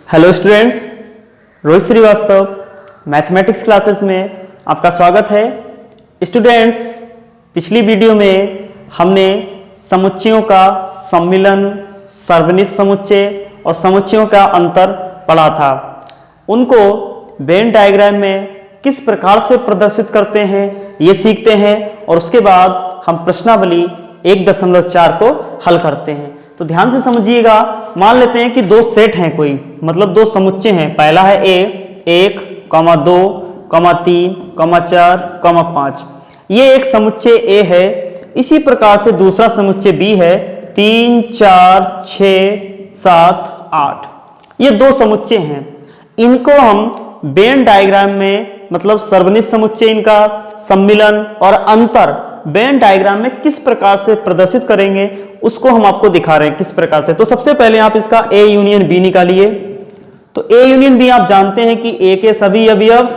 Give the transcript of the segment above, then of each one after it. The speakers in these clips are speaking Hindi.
Hello students, Rohit Srivastava mathematics classes में आपका स्वागत है। स्टूडेंट्स, पिछली वीडियो में हमने समुच्चयों का सम्मिलन, सर्वनिष्ठ समुच्चय और समुच्चयों का अंतर पढ़ा था। उनको वेन डायग्राम में किस प्रकार से प्रदर्शित करते हैं ये सीखते हैं और उसके बाद हम प्रश्नावली 1.4 को हल करते हैं। तो ध्यान से समझिएगा। मान लेते हैं कि दो सेट हैं, कोई मतलब दो समुच्चय हैं। पहला है ए 1, 2, 3, 4, 5। ये एक समुच्चय ए है। इसी प्रकार से दूसरा समुच्चय बी है 3, 4, 6, 7, 8। ये दो समुच्चय हैं। इनको हम वेन डायग्राम में मतलब सर्वनिष्ठ समुच्चय, इनका सम्मिलन और अंतर वेन डायग्राम में किस प्रकार से प्रदर्शित करेंगे उसको हम आपको दिखा रहे हैं किस प्रकार से। तो सबसे पहले आप इसका ए यूनियन बी निकालिए। तो ए यूनियन बी आप जानते हैं कि ए के सभी अवयव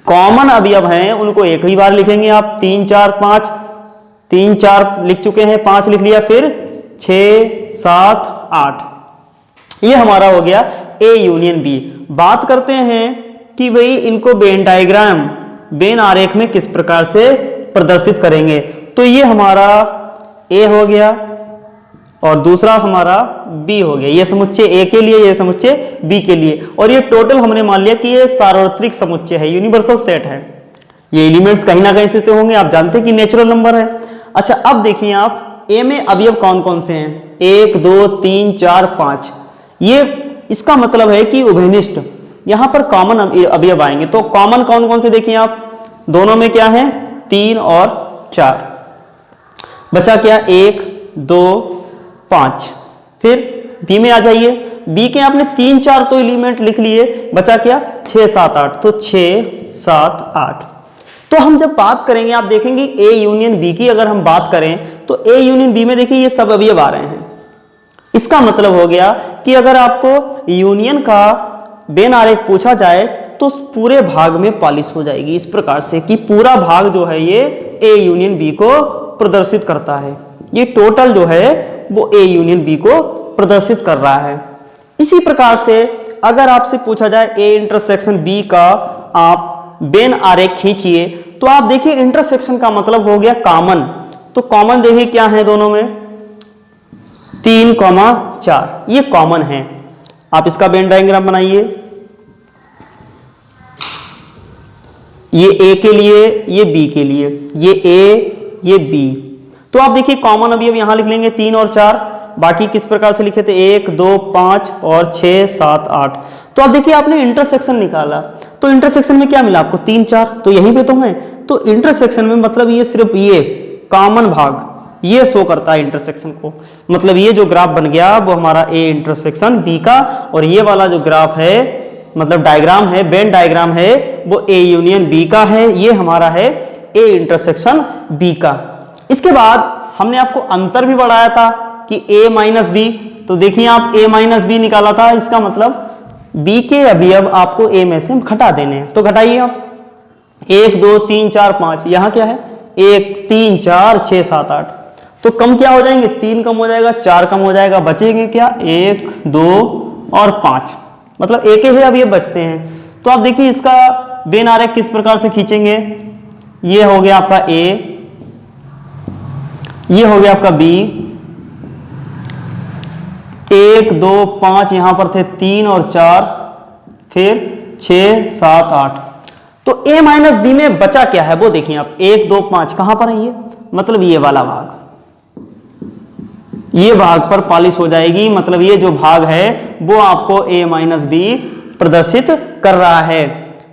कॉमन अवयव हैं, उनको एक ही बार लिखेंगे आप। 3, 4, 5, 3, 4 लिख चुके हैं, 5 लिख लिया, फिर 6, 7, 8। ये हमारा हो गया ए यूनियन बी। बात करते हैं कि भाई इनको वेन डायग्राम, वेन आरेख में किस प्रकार से प्रदर्शित करेंगे। तो ये हमारा ए हो गया और दूसरा हमारा बी हो गया। ये समुच्चय ए के लिए, ये समुच्चय बी के लिए। और ये टोटल हमने मान लिया कि ये सार्वत्रिक समुच्चय है, यूनिवर्सल सेट है। ये एलिमेंट्स कहीं ना कहीं से तो होंगे, आप जानते हैं कि नेचुरल नंबर है। अच्छा, अब देखिए आप ए में अवयव कौन कौन से हैं। 1, 2, 3, 4, 5। ये इसका मतलब है कि उभयनिष्ठ, यहां पर कॉमन अवयव आएंगे। तो कॉमन कौन कौन से देखिए आप, दोनों में क्या है 3 और 4। बचा क्या 1, 2, 5। फिर बी में आ जाइए। बी के आपने 3, 4 तो एलिमेंट लिख लिए, बचा क्या 6, 7, 8। तो 6, 7, 8। तो हम जब बात करेंगे आप देखेंगे ए यूनियन बी की अगर हम बात करें तो ए यूनियन बी में देखिए ये सब अवयव आ रहे हैं। इसका मतलब हो गया कि अगर आपको यूनियन का वेन आरेख पूछा जाए तो पूरे भाग में पॉलिश हो जाएगी इस प्रकार से कि पूरा भाग जो है ये ए यूनियन बी को प्रदर्शित करता है। ये टोटल जो है वो ए यूनियन बी को प्रदर्शित कर रहा है। इसी प्रकार से अगर आपसे पूछा जाए ए इंटरसेक्शन बी का आप वेन आरेख खींचिए तो आप देखिए इंटरसेक्शन का मतलब हो गया कॉमन। तो कॉमन देखिए क्या है दोनों में, 3, 4 ये कॉमन है। आप इसका वेन डायग्राम बनाइए। ये ए के लिए, ये बी के लिए, ये ए, ये बी। तो आप देखिए कॉमन अवयव यहां लिख लेंगे 3 और 4। बाकी किस प्रकार से लिखे थे 1, 2, 5 और 6, 7, 8। तो आप देखिए आपने इंटरसेक्शन निकाला तो इंटरसेक्शन में क्या मिला आपको 3, 4 तो यहीं पे तो है। तो इंटरसेक्शन में मतलब ये सिर्फ ये कॉमन भाग ये शो करता है इंटरसेक्शन को। मतलब ये जो ग्राफ बन गया वो हमारा ए इंटरसेक्शन बी का, और ये वाला जो ग्राफ है मतलब डायग्राम है, वेन डायग्राम है, वो ए यूनियन बी का है। ये हमारा है ए इंटरसेक्शन बी का। इसके बाद हमने आपको अंतर भी बढ़ाया था कि ए माइनस बी। तो देखिए आप ए माइनस बी निकाला था, इसका मतलब बी के अवयव आपको ए में से घटा देने हैं। तो घटाइए आप 1, 2, 3, 4, 5। यहां क्या है 1, 3, 4, 6, 7, 8। तो कम क्या हो जाएंगे, 3 कम हो जाएगा, 4 कम हो जाएगा, बचेंगे क्या 1, 2 और 5। मतलब एक ही अवयव बचते हैं। तो आप देखिए इसका वेन आरेख किस प्रकार से खींचेंगे। ये हो गया आपका ए, ये हो गया आपका बी। 1, 2, 5 यहां पर थे 3 और 4, फिर 6, 7, 8। तो ए माइनस बी में बचा क्या है वो देखिए आप 1, 2, 5 कहां पर है ये, मतलब ये वाला भाग, ये भाग पर पॉलिश हो जाएगी। मतलब ये जो भाग है वो आपको ए माइनस बी प्रदर्शित कर रहा है।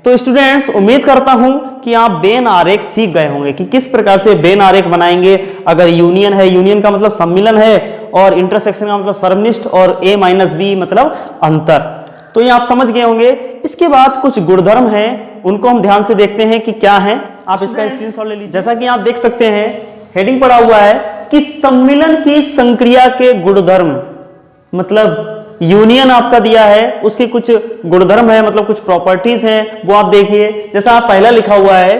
तो स्टूडेंट्स, उम्मीद करता हूं कि आप वेन आरेख सीख गए होंगे कि किस प्रकार से वेन आरेख बनाएंगे। अगर यूनियन है, यूनियन का मतलब सम्मिलन है, और इंटरसेक्शन का मतलब सर्वनिष्ठ, और ए माइनस बी मतलब अंतर। तो ये आप समझ गए होंगे। इसके बाद कुछ गुणधर्म हैं, उनको हम ध्यान से देखते हैं कि क्या है। आप इसका स्क्रीनशॉट ले लीजिए। जैसा कि आप देख सकते हैं हेडिंग पड़ा हुआ है कि सम्मिलन की संक्रिया के गुणधर्म, मतलब यूनियन आपका दिया है उसके कुछ गुणधर्म है, मतलब कुछ प्रॉपर्टीज हैं, वो आप देखिए। जैसा आप पहला लिखा हुआ है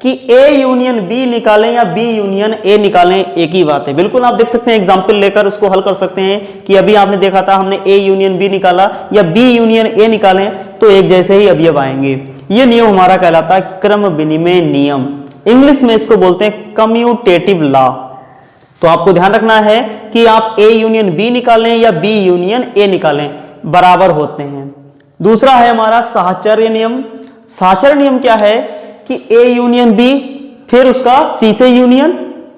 कि A यूनियन B निकालें या B यूनियन A निकालें, एक ही बात है। बिल्कुल आप देख सकते हैं, एग्जाम्पल लेकर उसको हल कर सकते हैं कि अभी आपने देखा था हमने A यूनियन B निकाला या B यूनियन A निकालें तो एक जैसे ही अवयव आएंगे। ये नियम हमारा कहलाता है क्रम विनिमय नियम। इंग्लिश में इसको बोलते हैं कम्यूटेटिव लॉ। तो आपको ध्यान रखना है कि आप A यूनियन B निकालें या B यूनियन A निकालें, बराबर होते हैं। दूसरा है हमारा साहचर्य नियम। साहचर्य नियम क्या है कि A यूनियन B फिर उसका C से यूनियन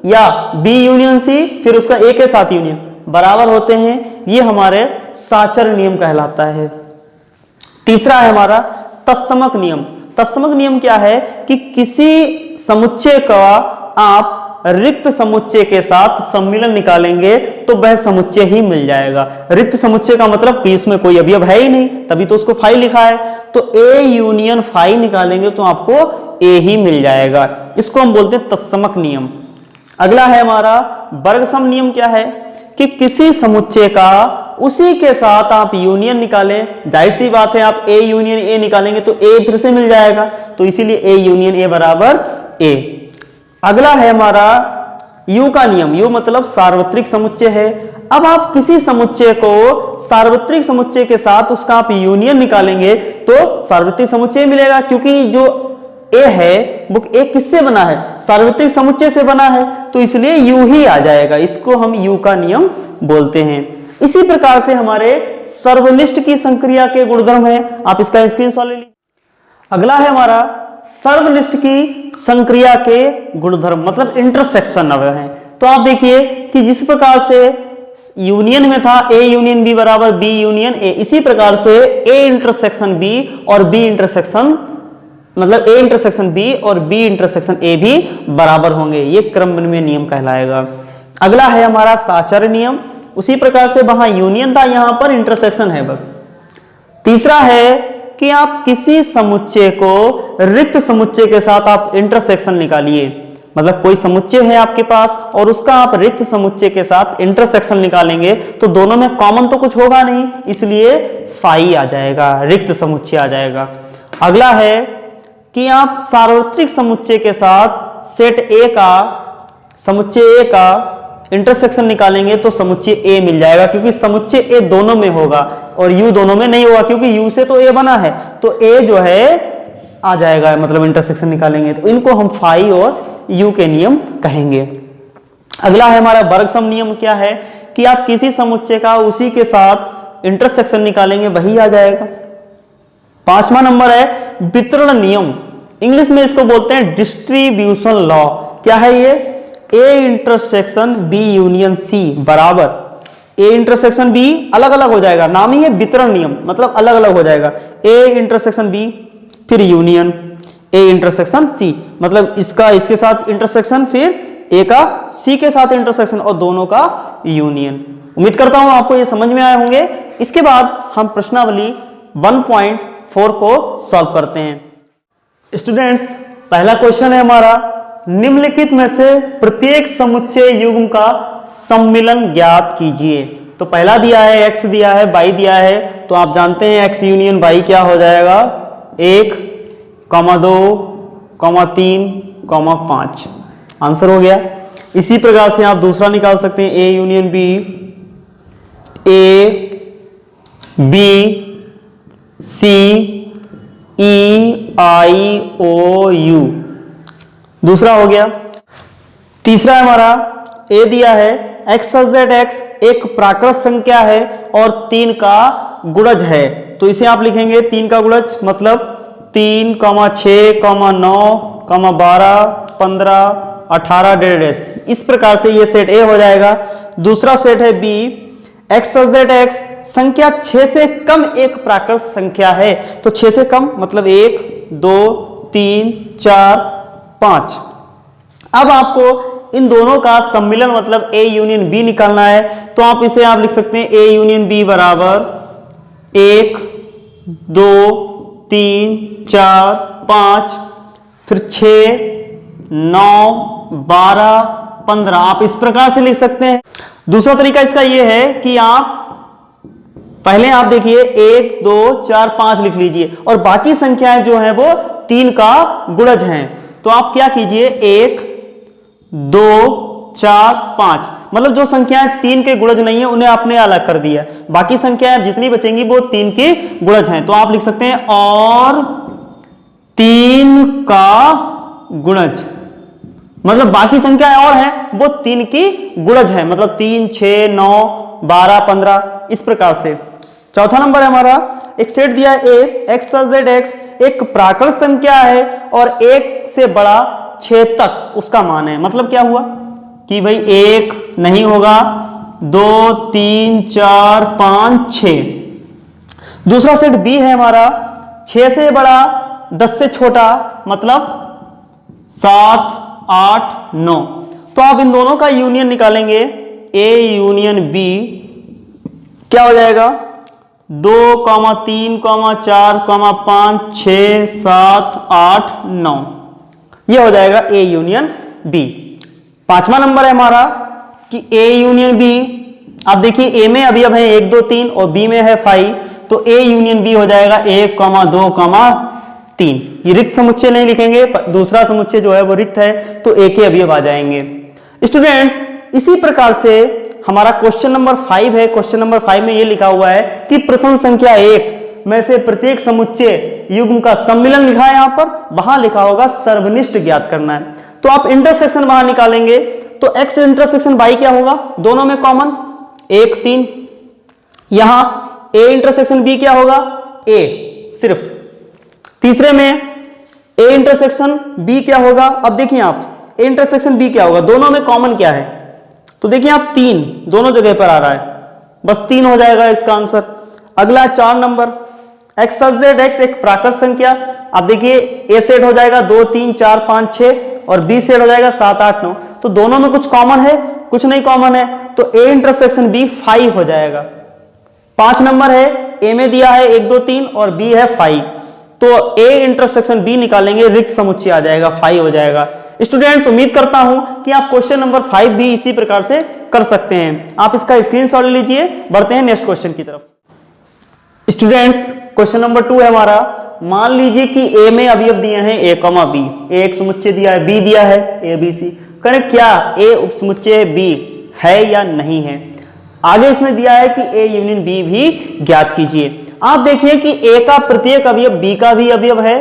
या B यूनियन C फिर उसका A के साथ यूनियन बराबर होते हैं। ये हमारे साहचर्य नियम कहलाता है। तीसरा है हमारा तत्समक नियम। तत्समक नियम क्या है कि किसी समुच्चय का आप रिक्त समुच्चय के साथ सम्मिलन निकालेंगे तो वह समुच्चय ही मिल जाएगा। रिक्त समुच्चय का मतलब कि इसमें कोई अवयव है ही नहीं, तभी तो उसको फाई लिखा है। तो A यूनियन फाई निकालेंगे तो आपको A ही मिल जाएगा। इसको हम बोलते हैं तत्समक नियम। अगला है हमारा वर्गसम नियम। क्या है कि किसी समुच्चय का उसी के साथ आप यूनियन निकालें, जाहिर सी बात है आप A यूनियन A निकालेंगे तो A फिर से मिल जाएगा, तो इसीलिए A यूनियन A बराबर A। अगला है हमारा यू का नियम। यू मतलब सार्वत्रिक समुच्चय है। अब आप किसी समुच्चय को सार्वत्रिक समुच्चय के साथ उसका आप यूनियन निकालेंगे तो सार्वत्रिक समुच्चय मिलेगा, क्योंकि जो A है वो A किससे बना है, सार्वत्रिक समुच्चय से बना है, तो इसलिए यू ही आ जाएगा। इसको हम यू का नियम बोलते हैं। इसी प्रकार से हमारे सर्वनिष्ठ की संक्रिया के गुणधर्म है, आप इसका स्क्रीनशॉट ले लीजिए। अगला है हमारा सर्वनिष्ठ की संक्रिया के गुणधर्म, मतलब इंटरसेक्शन अब है। तो आप देखिए कि जिस प्रकार से यूनियन में था A यूनियन B बराबर B यूनियन A, इसी प्रकार से A इंटरसेक्शन B और B इंटरसेक्शन मतलब A इंटरसेक्शन B और B इंटरसेक्शन A भी बराबर होंगे। ये क्रम विनिमय नियम कहलाएगा। अगला है हमारा साहचर्य नियम। उसी प्रकार से वहां यूनियन था, यहां पर इंटरसेक्शन है बस। तीसरा है कि आप किसी समुच्चय को रिक्त समुच्चय के साथ आप इंटरसेक्शन निकालिए, मतलब कोई समुच्चय है आपके पास और उसका आप रिक्त समुच्चय के साथ इंटरसेक्शन निकालेंगे तो दोनों में कॉमन तो कुछ होगा नहीं, इसलिए फाई आ जाएगा, रिक्त समुच्चय आ जाएगा। अगला है कि आप सार्वत्रिक समुच्चय के साथ सेट A का समुच्चय A का इंटरसेक्शन निकालेंगे तो समुच्चय A मिल जाएगा, क्योंकि समुच्चय A दोनों में होगा और U दोनों में नहीं होगा, क्योंकि U से तो A बना है, तो A जो है आ जाएगा, मतलब इंटरसेक्शन निकालेंगे तो इनको हम फाई और U के नियम कहेंगे। अगला है हमारा वर्गसम नियम। क्या है कि आप किसी समुच्चय का उसी के साथ इंटरसेक्शन निकालेंगे वही आ जाएगा। 5वां नंबर है वितरण नियम। इंग्लिश में इसको बोलते हैं डिस्ट्रीब्यूशन लॉ। क्या है ये, A intersection B union C बराबर A इंटरसेक्शन B अलग अलग हो जाएगा, नाम ही है वितरण नियम, मतलब अलग अलग हो जाएगा। A इंटरसेक्शन B फिर यूनियन A इंटरसेक्शन C, मतलब इसका इसके साथ इंटरसेक्शन फिर A का C के साथ इंटरसेक्शन और दोनों का यूनियन। उम्मीद करता हूं आपको ये समझ में आए होंगे। इसके बाद हम प्रश्नावली 1.4 को सॉल्व करते हैं। स्टूडेंट्स, पहला क्वेश्चन है हमारा, निम्नलिखित में से प्रत्येक समुच्चय युग्म का सम्मिलन ज्ञात कीजिए। तो पहला दिया है x दिया है, y दिया है, तो आप जानते हैं x यूनियन y क्या हो जाएगा, 1, 2, 3, 5। आंसर हो गया। इसी प्रकार से आप दूसरा निकाल सकते हैं, A union B, A, B, C, E, I, O, U। दूसरा हो गया। तीसरा हमारा A दिया है, x x एक प्राकृत संख्या है और 3 का गुणज है, तो इसे आप लिखेंगे 3 का गुणज, मतलब 3, 6, 9, 12, 15, 18 डेढ़। इस प्रकार से ये सेट A हो जाएगा। दूसरा सेट है B, x x संख्या 6 से कम एक प्राकृत संख्या है, तो 6 से कम मतलब 1, 2, 3, 4, 5। अब आपको इन दोनों का सम्मिलन मतलब A यूनियन B निकालना है, तो आप इसे आप लिख सकते हैं A यूनियन B बराबर 1, 2, 3, 4, 5, फिर 6, 9, 12, 15। आप इस प्रकार से लिख सकते हैं। दूसरा तरीका इसका यह है कि आप पहले आप देखिए 1, 2, 4, 5 लिख लीजिए और बाकी संख्याएं जो है वो 3 का गुणज हैं। तो आप क्या कीजिए, 1 2 4 5, मतलब जो संख्याएं 3 के गुणज नहीं है उन्हें आपने अलग कर दिया, बाकी संख्याएं जितनी बचेंगी वो 3 के गुणज हैं। तो आप लिख सकते हैं और 3 का गुणज, मतलब बाकी संख्याएं और हैं वो 3 की गुणज है, मतलब 3 6 9 12 15 इस प्रकार से। चौथा नंबर है हमारा, एक सेट दिया है ए, एक्स जेड एक्स एक प्राकृत संख्या है और 1 से बड़ा 6 तक उसका मान है। मतलब क्या हुआ कि भाई 1 नहीं होगा, 2 3 4 5 6। दूसरा सेट बी है हमारा, 6 से बड़ा 10 से छोटा, मतलब 7 8 9। तो आप इन दोनों का यूनियन निकालेंगे, ए यूनियन बी क्या हो जाएगा, 2 3 4 5 6 7 8 9, ये हो जाएगा ए यूनियन बी। पांचवा नंबर है हमारा कि ए यूनियन बी, आप देखिए ए में अवयव है 1 2 3 और बी में है 5, तो ए यूनियन बी हो जाएगा 1 2 3। ये रिक्त समुच्चय नहीं लिखेंगे, दूसरा समुच्चय जो है वो रिक्त है, तो ए के अवयव आ जाएंगे। स्टूडेंट्स इसी प्रकार से हमारा क्वेश्चन नंबर 5 है। क्वेश्चन नंबर 5 में ये लिखा हुआ है कि प्रश्न संख्या 1 में से प्रत्येक समुच्चय युग्म का सम्मिलन लिखा है, यहां पर वहां लिखा होगा सर्वनिष्ठ ज्ञात करना है। तो आप इंटरसेक्शन वहां निकालेंगे, तो x इंटरसेक्शन y क्या होगा, दोनों में कॉमन 1 3। यहां a इंटरसेक्शन b क्या होगा, a सिर्फ। तीसरे में a इंटरसेक्शन b क्या होगा, अब देखिए आप a इंटरसेक्शन b क्या होगा, दोनों में कॉमन क्या है, तो देखिए आप 3 दोनों जगह पर आ रहा है, बस 3 हो जाएगा इसका आंसर। अगला 4 नंबर, एक्स जेड एक्स एक प्राकृत संख्या, आप देखिए ए सेट हो जाएगा 2 3 4 5 6 और बी सेट हो जाएगा 7 8 9, तो दोनों में कुछ कॉमन है कुछ नहीं कॉमन है, तो ए इंटरसेक्शन बी 5 हो जाएगा। 5 नंबर है, ए में दिया है 1 2 3 और बी है 5, तो ए इंटरसेक्शन बी निकालेंगे, रिक्त समुच्चय आ जाएगा 5 हो जाएगा। स्टूडेंट्स उम्मीद करता हूं कि आप क्वेश्चन नंबर 5 भी इसी प्रकार से कर सकते हैं। आप इसका स्क्रीनशॉट ले लीजिए, बढ़ते हैं नेक्स्ट क्वेश्चन की तरफ। स्टूडेंट्स क्वेश्चन नंबर 2 है हमारा, मान लीजिए कि ए में अवयव दिए हैं a, b, ए एक समुच्चय दिया है, b दिया है a b c, करें क्या a उपसमुच्चय b है या नहीं है। आगे इसमें दिया है कि a यूनियन b भी ज्ञात कीजिए। आप देखिए कि a का प्रत्येक अवयव b का भी अवयव है,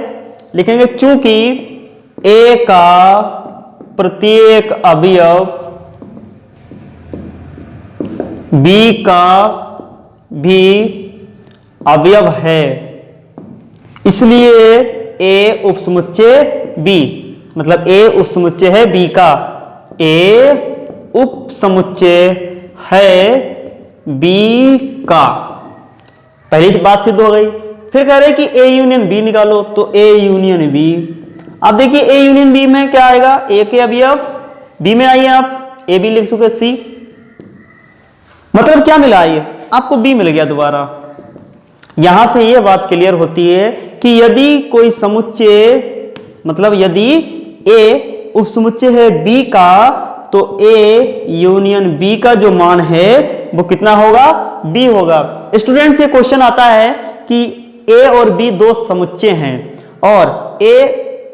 लिखेंगे चूंकि a का प्रत्येक अवयव b का भी अवयव है, इसलिए a उपसमुच्चय b, मतलब a उपसमुच्चय है b का, a उपसमुच्चय है b का, पहली बात सिद्ध हो गई। फिर कह रहे हैं कि a यूनियन b निकालो, तो a यूनियन b, आप देखिए a यूनियन b में क्या आएगा, a के अवयव b में आइए, आप a b लिख चुके c, मतलब क्या मिला, आइए आपको b मिल गया दोबारा। यहां से यह बात क्लियर होती है कि यदि कोई समुच्चय, मतलब यदि a उपसमुच्चय है b का, तो a यूनियन b का जो मान है वो कितना होगा, b होगा। स्टूडेंट्स ये क्वेश्चन आता है कि a और b दो समुच्चय हैं और a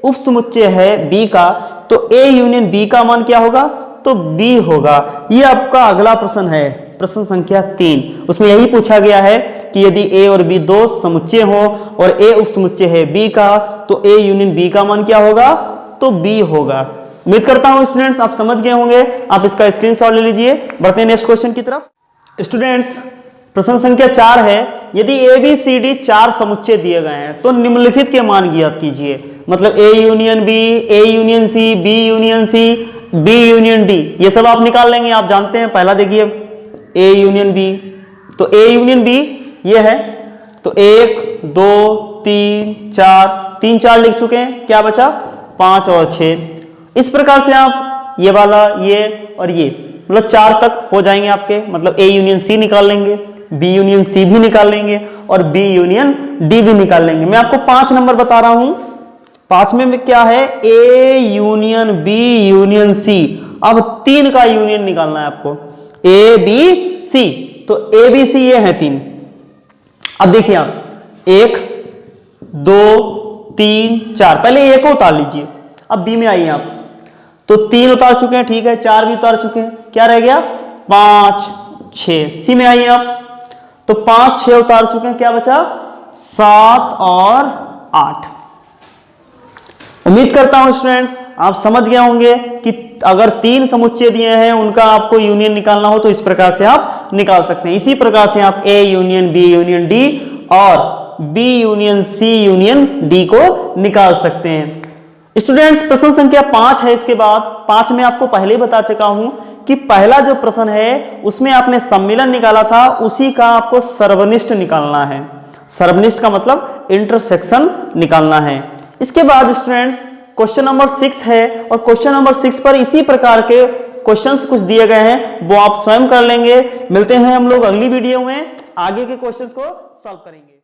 उपसमुच्चय है b का, तो a यूनियन b का मान क्या होगा, तो b होगा। ये आपका अगला प्रश्न है, प्रश्न संख्या 3, उसमें यही पूछा गया है कि यदि a और b दो समुच्चय हो और a उपसमुच्चय है b का, तो a यूनियन b का मान क्या होगा, तो b होगा। उम्मीद करता हूं स्टूडेंट्स आप समझ गए होंगे, आप इसका स्क्रीनशॉट ले लीजिए। बढ़ते हैं नेक्स्ट क्वेश्चन की तरफ। स्टूडेंट्स प्रश्न संख्या 4 है, यदि a b c d 4 समुच्चय दिए गए हैं तो निम्नलिखित के मान ज्ञात कीजिए। मतलब a union b, a union c, b union c, b union d, ये सब आप निकाल लेंगे, आप जानते हैं। पहला देखिए a यूनियन b, तो a यूनियन b ये है, तो 1 2 3 4, 3 4 लिख चुके हैं, क्या बचा 5 और 6। इस प्रकार से आप ये वाला, ये और ये, मतलब 4 तक हो जाएंगे आपके, मतलब a यूनियन c निकाल लेंगे, b यूनियन c भी निकाल लेंगे और b यूनियन d भी निकाल लेंगे। मैं आपको 5 नंबर बता रहा हूं, 5 में क्या है, a union b union c। अब 3 का यूनियन निकालना है आपको, a b c, तो a b c ये है 3। अब देखिए आप 1 2 3 4, पहले a को उतार लीजिए, अब बी में आइए आप, तो 3 उतार चुके हैं, ठीक है, 4 भी उतार चुके हैं, क्या रह गया 5 6। सी में आइए आप, तो 5 6 उतार चुके हैं, क्या बचा 7 और 8। उम्मीद करता हूं स्टूडेंट्स आप समझ गए होंगे कि अगर 3 समुच्चय दिए हैं उनका आपको यूनियन निकालना हो तो इस प्रकार से आप निकाल सकते हैं। इसी प्रकार से आप A union B union D और B union C union D को निकाल सकते हैं। स्टूडेंट्स प्रश्न संख्या 5 है, इसके बाद 5 में आपको पहले ही बता चुका हूं कि पहला जो प्रश्न है उसमें आपने सम्मिलन निकाला था, उसी का आपको सर्वनिष्ठ निकालना है। सर्वनिष्ठ का मतलब इंटरसेक्शन निकालना है। इसके बाद स्टूडेंट्स क्वेश्चन नंबर 6 है और क्वेश्चन नंबर 6 पर इसी प्रकार के क्वेश्चंस कुछ दिए गए हैं, वो आप स्वयं कर लेंगे। मिलते हैं हम लोग अगली वीडियो में, आगे के क्वेश्चंस को सॉल्व करेंगे।